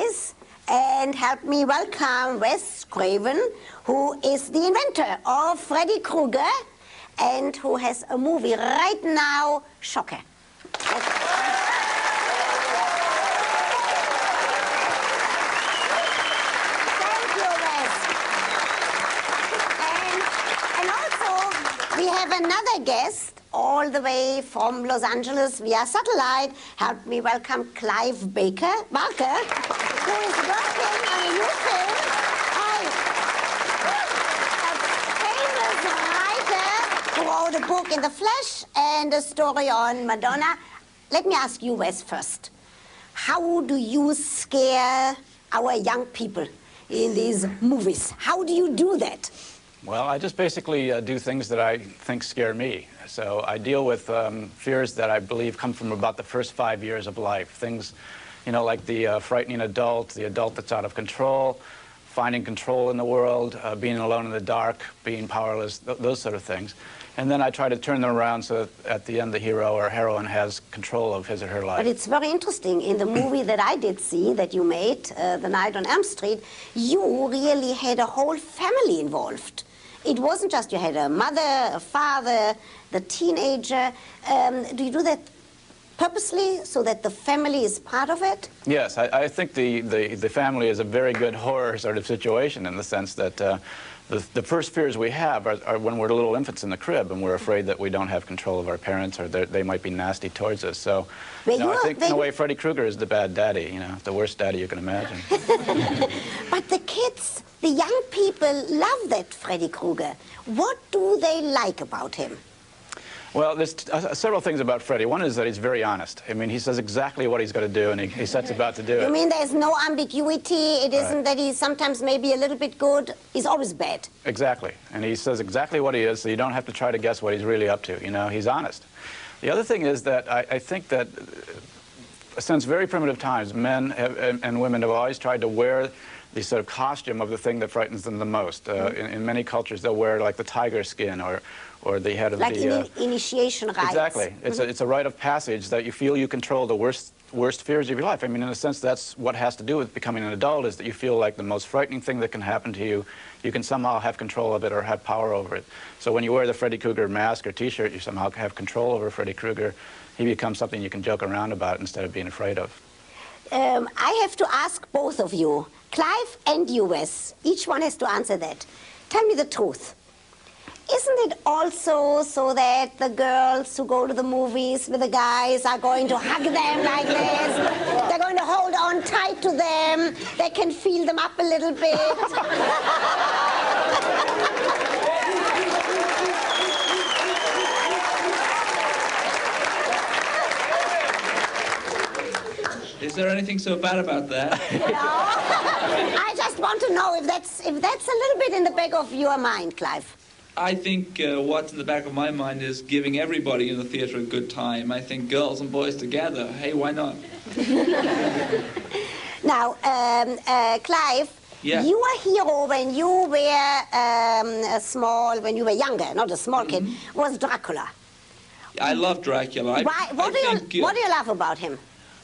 guys, and help me welcome Wes Craven, who is the inventor of Freddy Krueger and who has a movie right now, Shocker. Thank you, Wes. And also, we have another guest all the way from Los Angeles via satellite. Help me welcome Clive Barker, who is working on a new film. A famous writer who wrote a book in the flesh and a story on Madonna. Let me ask you, Wes, first. How do you scare our young people in these movies? How do you do that? Well, I just basically do things that I think scare me. So I deal with fears that I believe come from about the first 5 years of life. Things, you know, like the frightening adult, the adult that's out of control, finding control in the world, being alone in the dark, being powerless, those sort of things. And then I try to turn them around so that at the end the hero or heroine has control of his or her life. But it's very interesting. In the movie that I did see, that you made, The Night on Elm Street, you really had a whole family involved. It wasn't just you had a mother, a father, the teenager. Do you do that purposely so that the family is part of it? Yes, I think the family is a very good horror sort of situation in the sense that the first fears we have are when we're little infants in the crib and we're afraid that we don't have control of our parents or they might be nasty towards us. So you know, I think in a way Freddy Krueger is the bad daddy, you know, the worst daddy you can imagine. But the kids, the young people love that Freddy Krueger. What do they like about him? Well, there's several things about Freddy. One is that he's very honest. I mean, he says exactly what he's going to do, and he sets about to do it. You mean there's no ambiguity? It isn't that he's sometimes maybe a little bit good. He's always bad. Exactly. And he says exactly what he is, so you don't have to try to guess what he's really up to. You know, he's honest. The other thing is that I think that since very primitive times, men and women have always tried to wear the sort of costume of the thing that frightens them the most. In many cultures, they'll wear like the tiger skin or the head of like initiation rites. Exactly. It's a rite of passage that you feel you control the worst fears of your life. I mean, in a sense, that's what has to do with becoming an adult, is that you feel like the most frightening thing that can happen to you, you can somehow have control of it or have power over it. So when you wear the Freddy Krueger mask or T-shirt, you somehow have control over Freddy Krueger. He becomes something you can joke around about instead of being afraid of. I have to ask both of you, Clive and you, Wes, each one has to answer that. Tell me the truth. Isn't it also so that the girls who go to the movies with the guys are going to hug them like this? They're going to hold on tight to them. They can feel them up a little bit. Is there anything so bad about that? No. I just want to know if that's a little bit in the back of your mind, Clive. I think what's in the back of my mind is giving everybody in the theater a good time. I think girls and boys together, hey, why not? Now, Clive, yeah. You were a hero when you were when you were younger, not a small kid, was Dracula. I love Dracula. What do you love about him?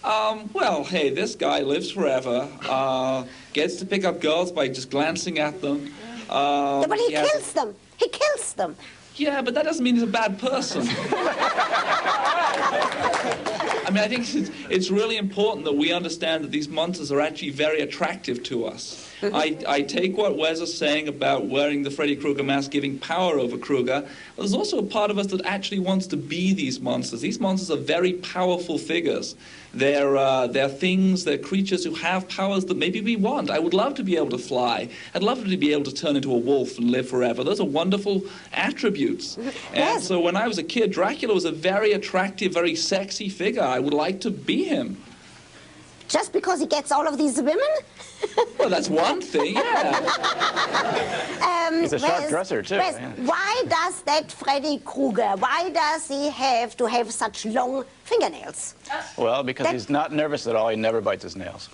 Well, hey, this guy lives forever, gets to pick up girls by just glancing at them. Yeah, but he kills them. He kills them. Yeah, but that doesn't mean he's a bad person. I mean, I think it's really important that we understand that these monsters are actually very attractive to us. I take what Wes is saying about wearing the Freddy Krueger mask, giving power over Krueger. But there's also a part of us that actually wants to be these monsters. These monsters are very powerful figures. They're things, they're creatures who have powers that maybe we want. I would love to be able to fly. I'd love to be able to turn into a wolf and live forever. Those are wonderful attributes. And so when I was a kid, Dracula was a very attractive, very sexy figure. I would like to be him. Just because he gets all of these women? Well, that's one thing, yeah. He's a sharp dresser, too. Wes, Yeah. why does that Freddy Krueger, why does he have to have such long fingernails? Well, because he's not nervous at all. He never bites his nails.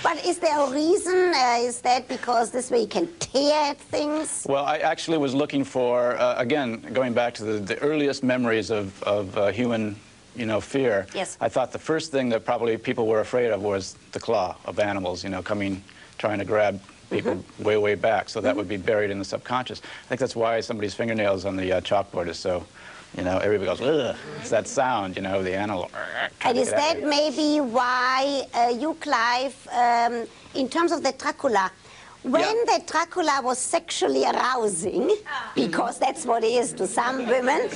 But is there a reason? Is that because this way he can tear at things? Well, I actually was looking for, again, going back to the earliest memories of human fear, Yes. I thought the first thing that probably people were afraid of was the claw of animals, trying to grab people way, way back. So that would be buried in the subconscious. I think that's why somebody's fingernails on the chalkboard is so, everybody goes, ugh. It's that sound, the animal. And is that maybe why you, Clive, in terms of the Dracula, when the Dracula was sexually arousing, because that's what it is to some women,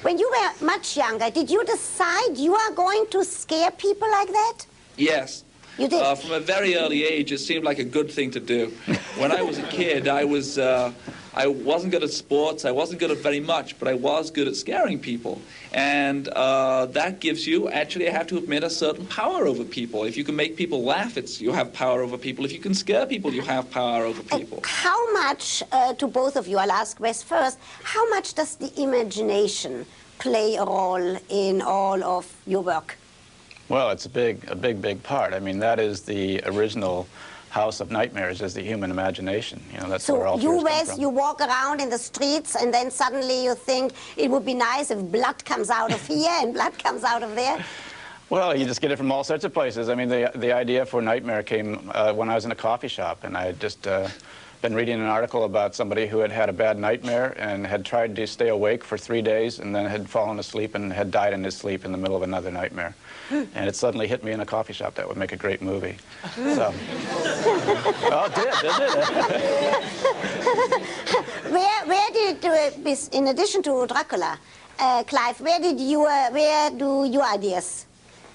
when you were much younger, did you decide you are going to scare people like that? Yes. You did? From a very early age, it seemed like a good thing to do. When I was a kid, I wasn't good at sports, I wasn't good at very much, but I was good at scaring people. And that gives you, actually, I have to admit, a certain power over people. If you can make people laugh, you have power over people. If you can scare people, you have power over people. How much, to both of you, I'll ask Wes first, how much does the imagination play a role in all of your work? Well, it's a big part. I mean, that is the original house of nightmares, is the human imagination. That's where all so you, fears come Wes, from. you walk around in the streets and then suddenly you think it would be nice if blood comes out of here and blood comes out of there? Well, you just get it from all sorts of places. I mean, the idea for nightmare came when I was in a coffee shop, and I had just been reading an article about somebody who had had a bad nightmare and had tried to stay awake for 3 days and then had fallen asleep and had died in his sleep in the middle of another nightmare. And it suddenly hit me in a coffee shop. That would make a great movie. So, well, it did, Where did, in addition to Dracula, Clive, where do your ideas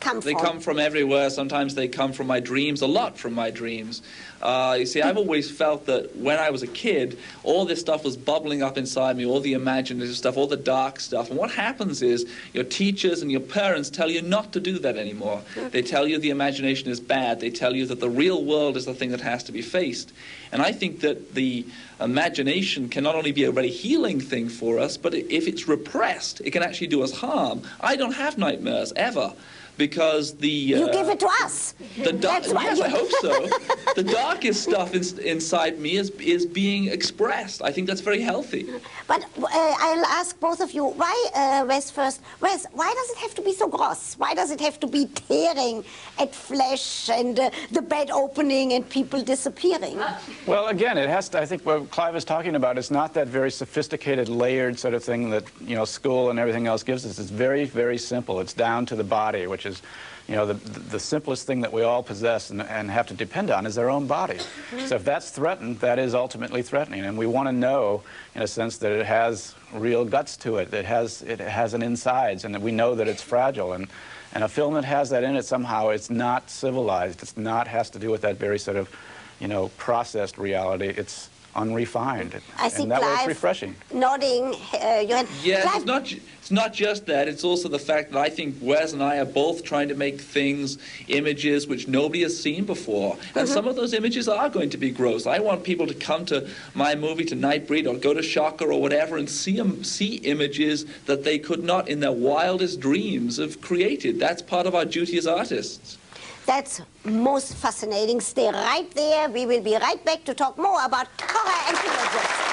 come from? They come from everywhere. Sometimes they come from my dreams, a lot from my dreams. You see, I've always felt that when I was a kid, all this stuff was bubbling up inside me, all the imaginative stuff, all the dark stuff. And what happens is your teachers and your parents tell you not to do that anymore. They tell you the imagination is bad. They tell you that the real world is the thing that has to be faced. And I think that the imagination can not only be a very healing thing for us, but if it's repressed, it can actually do us harm. I don't have nightmares, ever. Because you give it to us. Yes, I hope so. The darkest stuff inside me is being expressed. I think that's very healthy. But I'll ask both of you, why, Wes first, Wes, why does it have to be so gross? Why does it have to be tearing at flesh and the bed opening and people disappearing? Well, again, it has to, I think what Clive is talking about is not that very sophisticated, layered sort of thing that, school and everything else gives us. It's very, very simple. It's down to the body, which is, the simplest thing that we all possess and have to depend on is our own body. So if that's threatened, that is ultimately threatening. And we want to know, in a sense, that it has real guts to it. It has an insides, and that we know that it's fragile. And a film that has that in it somehow, it's not civilized. It's not, has to do with that very sort of, processed reality. It's unrefined. I see and that Clive way it's refreshing. Nodding. Yes, it's not just that. It's also the fact that I think Wes and I are both trying to make things, images which nobody has seen before. And some of those images are going to be gross. I want people to come to my movie, to Nightbreed, or go to Shocker or whatever, and see images that they could not in their wildest dreams have created. That's part of our duty as artists. That's most fascinating. Stay right there. We will be right back to talk more about horror and teenagers.